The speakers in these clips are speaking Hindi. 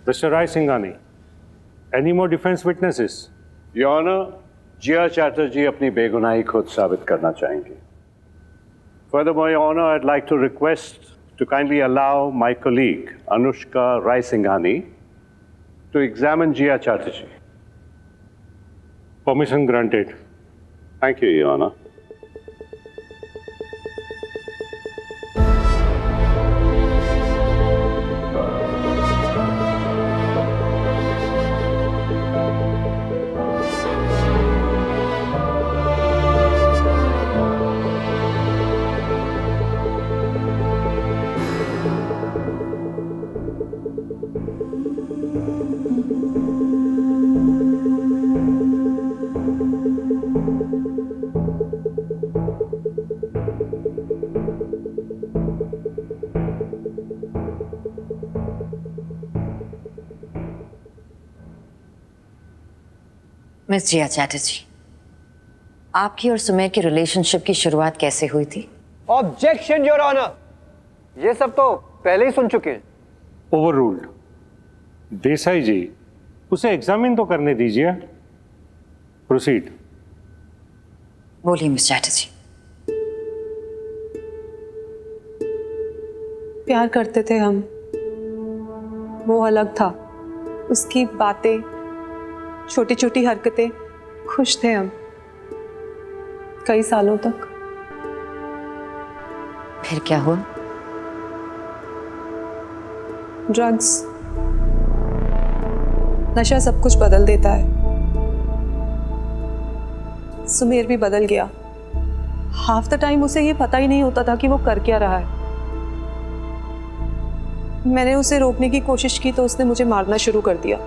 Mr. Rai Singhani, any more defense witnesses? Your Honor, Jia Chatterjee अपनी बेगुनाही खुद साबित करना चाहेंगी. Furthermore, Your Honor, I'd like to request to kindly allow my colleague Anushka Rai Singhani to examine Jia Chatterjee. Permission granted. Thank you, Your Honor. Miss Jiya Chatterjee, आपकी और सुमेर की रिलेशनशिप की शुरुआत कैसे हुई थी? ऑब्जेक्शन योर ऑनर, ये सब तो पहले ही सुन चुके हैं. Overruled. देसाई जी, उसे एग्जामिन तो करने दीजिए. Proceed. बोलिए मिस चैटर्जी. प्यार करते थे हम, वो अलग था. उसकी बातें, छोटी छोटी हरकतें, खुश थे हम कई सालों तक. फिर क्या हुआ? ड्रग्स, नशा सब कुछ बदल देता है. सुमेर भी बदल गया. हाफ द टाइम उसे ये पता ही नहीं होता था कि वो कर क्या रहा है. मैंने उसे रोकने की कोशिश की तो उसने मुझे मारना शुरू कर दिया.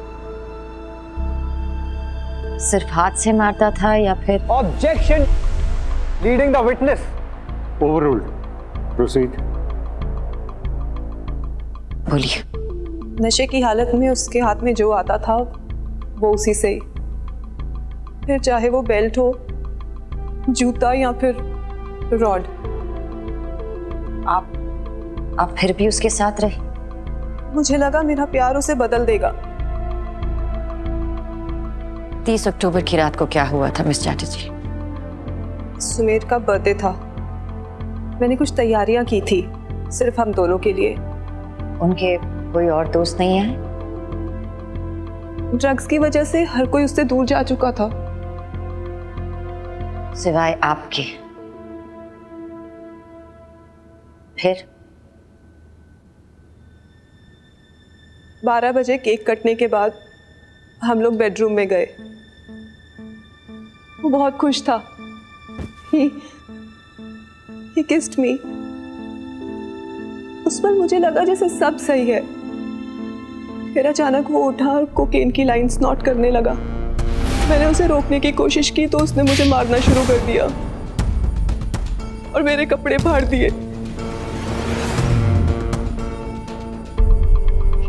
सिर्फ हाथ से मारता था या फिर? Objection, leading the witness. Overruled. Proceed. बोलिए. नशे की हालत में उसके हाथ में जो आता था वो उसी से ही. फिर चाहे वो बेल्ट हो, जूता या फिर रॉड. आप फिर भी उसके साथ रहे? मुझे लगा मेरा प्यार उसे बदल देगा. 30 अक्टूबर की रात को क्या हुआ था मिस चैटर्जी? सुमेर का बर्थडे था. मैंने कुछ तैयारियां की थी सिर्फ हम दोनों के लिए. उनके कोई और दोस्त नहीं है? ड्रग्स की वजह से हर कोई उससे दूर जा चुका था. सिवाय आपके. फिर? 12 बजे केक कटने के बाद हम लोग बेडरूम में गए. वो बहुत खुश था. He kissed me. उस पर मुझे लगा जैसे सब सही है. फिर अचानक वो उठा और कोकेन की लाइंस नोट करने लगा. मैंने उसे रोकने की कोशिश की तो उसने मुझे मारना शुरू कर दिया और मेरे कपड़े फाड़ दिए.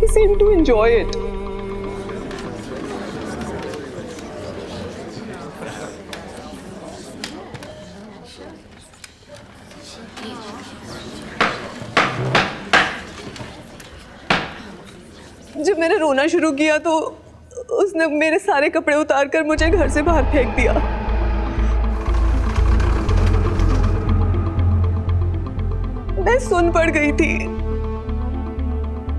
He seemed to enjoy it. जब मैंने रोना शुरू किया तो उसने मेरे सारे कपड़े उतारकर मुझे घर से बाहर फेंक दिया. मैं सुन पड़ गई थी.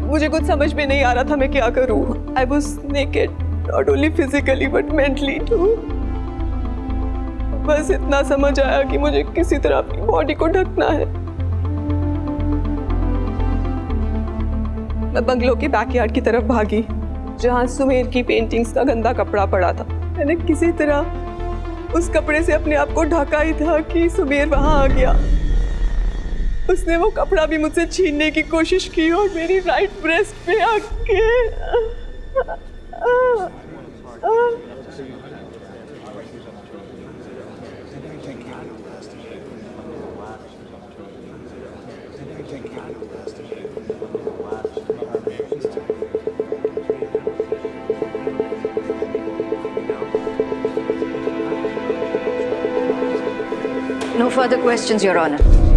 मुझे कुछ समझ में नहीं आ रहा था मैं क्या करूं. I was naked, not only physically but mentally too. बस इतना समझ आया कि मुझे किसी तरह अपनी बॉडी को ढकना है. मैं बंगलो के बैकयार्ड की तरफ भागी जहां सुमेर की पेंटिंग्स का गंदा कपड़ा पड़ा था. मैंने किसी तरह उस कपड़े से अपने आप को ढका ही था कि सुमेर वहां आ गया. उसने वो कपड़ा भी मुझसे छीनने की कोशिश की और मेरी राइट ब्रेस्ट पे आके No further questions, Your Honor.